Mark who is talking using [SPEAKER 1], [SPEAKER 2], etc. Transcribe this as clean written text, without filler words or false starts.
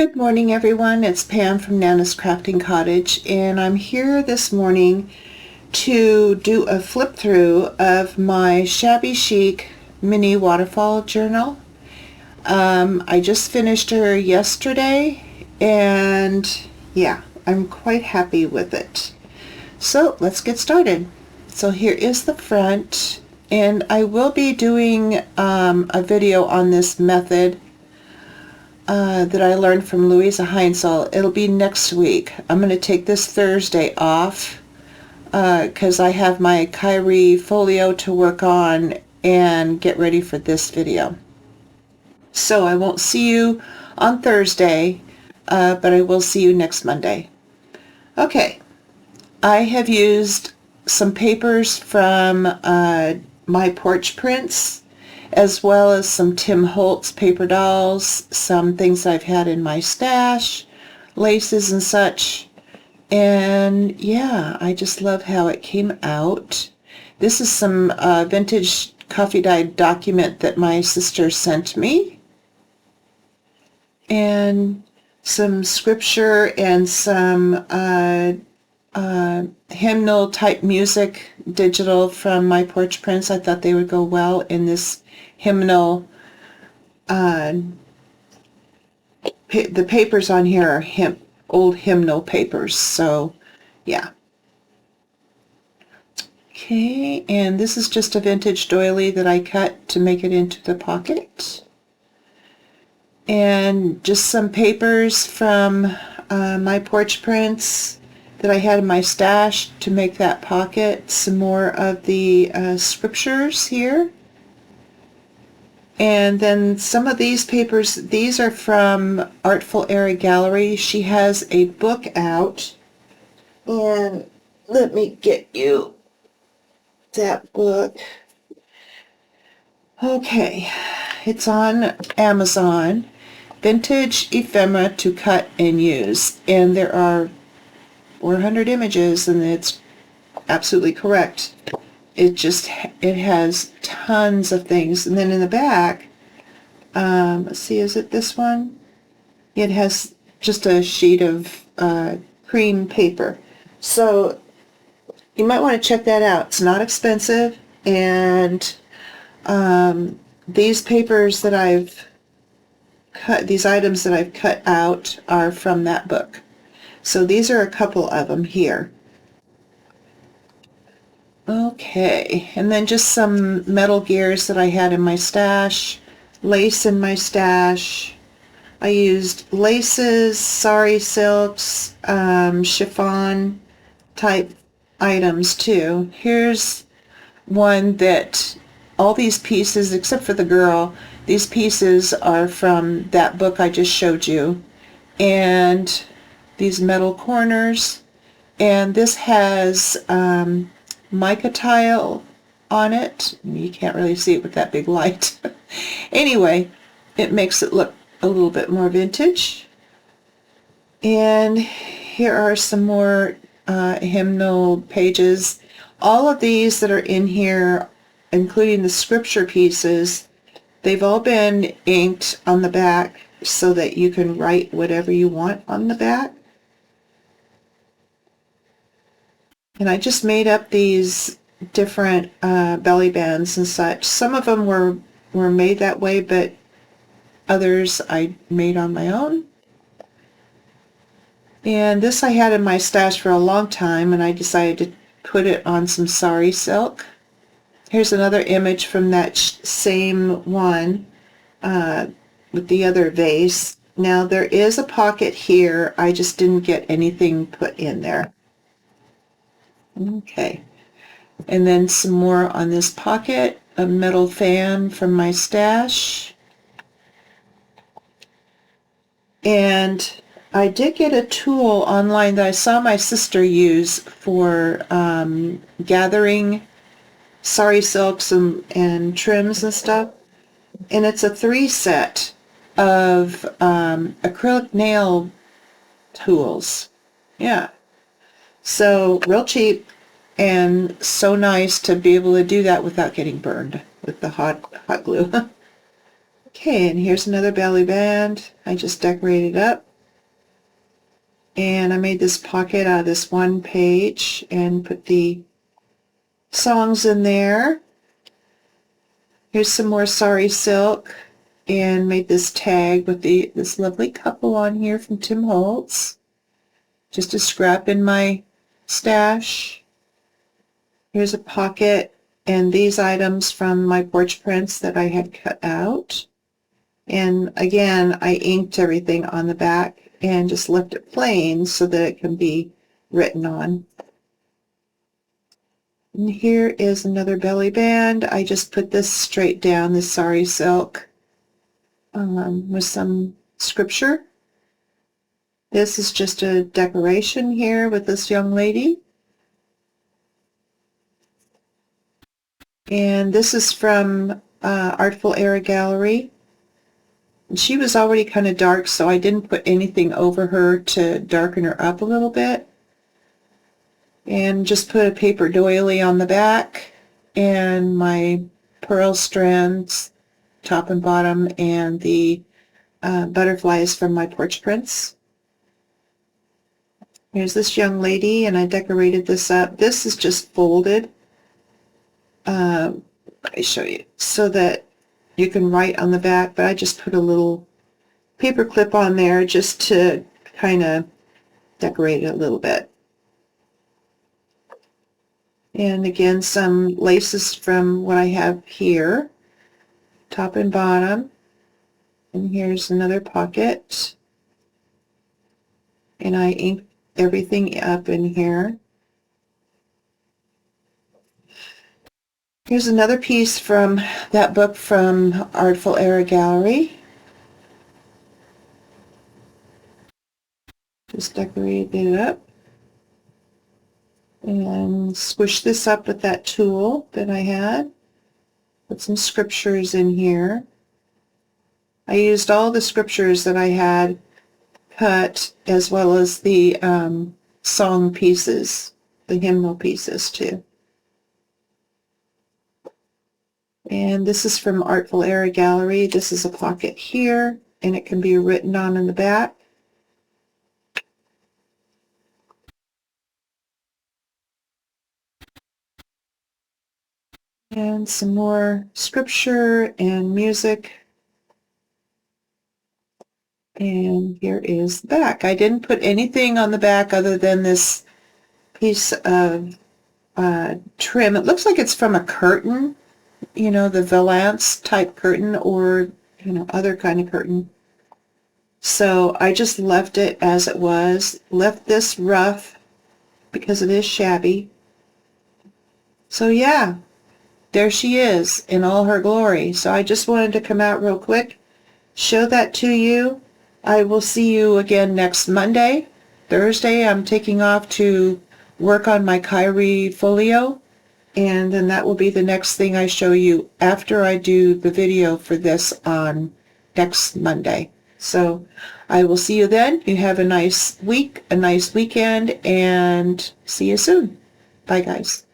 [SPEAKER 1] Good morning, everyone. It's Pam from Nana's Crafting Cottage, and I'm here this morning to do a flip through of my Shabby Chic mini waterfall journal. I just finished her yesterday, and yeah, I'm quite happy with it. So let's get started. So here is the front, and I will be doing a video on this method that I learned from Louisa Heinzel. It'll be next week. I'm going to take this Thursday off because I have my Kyrie folio to work on and get ready for this video. So I won't see you on Thursday, but I will see you next Monday. Okay, I have used some papers from my porch prints, as well as some Tim Holtz paper dolls, some things I've had in my stash, laces and such. And yeah, I just love how it came out. This is some vintage coffee dyed document that my sister sent me. And some scripture and some hymnal type music digital from my porch prints. I thought they would go well in this hymnal. The papers on here are old hymnal papers, so yeah. Okay, and this is just a vintage doily that I cut to make it into the pocket. And just some papers from my porch prints that I had in my stash to make that pocket. Some more of the scriptures here. And then some of these papers, these are from Artful Era Gallery. She has a book out. And let me get you that book. Okay, it's on Amazon. Vintage Ephemera to Cut and Use. And there are 400 images, and it's absolutely correct. It has tons of things. And then in the back, let's see, is it this one? It has just a sheet of cream paper. So you might want to check that out. It's not expensive, and these papers that I've cut, these items that I've cut out are from that book. So these are a couple of them here. Okay, and then just some metal gears that I had in my stash, lace in my stash. I used laces, sari silks, chiffon type items too. Here's one that all these pieces, except for the girl, these pieces are from that book I just showed you. And these metal corners, and this has mica tile on it. You can't really see it with that big light. Anyway, it makes it look a little bit more vintage. And here are some more hymnal pages. All of these that are in here, including the scripture pieces, they've all been inked on the back so that you can write whatever you want on the back. And I just made up these different belly bands and such. Some of them were made that way, but others I made on my own. And this I had in my stash for a long time, and I decided to put it on some sari silk. Here's another image from that same one with the other vase. Now there is a pocket here. I just didn't get anything put in there. Okay, and then some more on this pocket, a metal fan from my stash. And I did get a tool online that I saw my sister use for gathering sari silks and trims and stuff. And it's a 3-set of acrylic nail tools. Yeah. So real cheap and so nice to be able to do that without getting burned with the hot glue. Okay, and here's another belly band. I just decorated up. And I made this pocket out of this one page and put the songs in there. Here's some more sari silk and made this tag with this lovely couple on here from Tim Holtz. Just a scrap in my stash. Here's a pocket and these items from my porch prints that I had cut out. And again, I inked everything on the back and just left it plain so that it can be written on. And here is another belly band. I just put this straight down, this sari silk, with some scripture. This is just a decoration here with this young lady. And this is from Artful Era Gallery. And she was already kind of dark, so I didn't put anything over her to darken her up a little bit. And just put a paper doily on the back and my pearl strands, top and bottom, and the butterflies from my porch prints. Here's this young lady, and I decorated this up. This is just folded. Let me show you so that you can write on the back, but I just put a little paper clip on there just to kind of decorate it a little bit. And again, some laces from what I have here, top and bottom. And here's another pocket. And I inked everything up in here. Here's another piece from that book from Artful Era Gallery. Just decorated it up. And squish this up with that tool that I had. Put some scriptures in here. I used all the scriptures that I had cut, as well as the song pieces, the hymnal pieces too. And this is from Artful Era Gallery. This is a pocket here, and it can be written on in the back. And some more scripture and music. And here is the back. I didn't put anything on the back other than this piece of trim. It looks like it's from a curtain, you know, the valance type curtain, or, you know, other kind of curtain. So I just left it as it was, left this rough because it is shabby. So yeah, there she is in all her glory. So I just wanted to come out real quick, show that to you. I will see you again next Monday. Thursday I'm taking off to work on my Kyrie folio, and then that will be the next thing I show you after I do the video for this on next Monday. So I will see you then. You have a nice week, a nice weekend, and see you soon. Bye guys.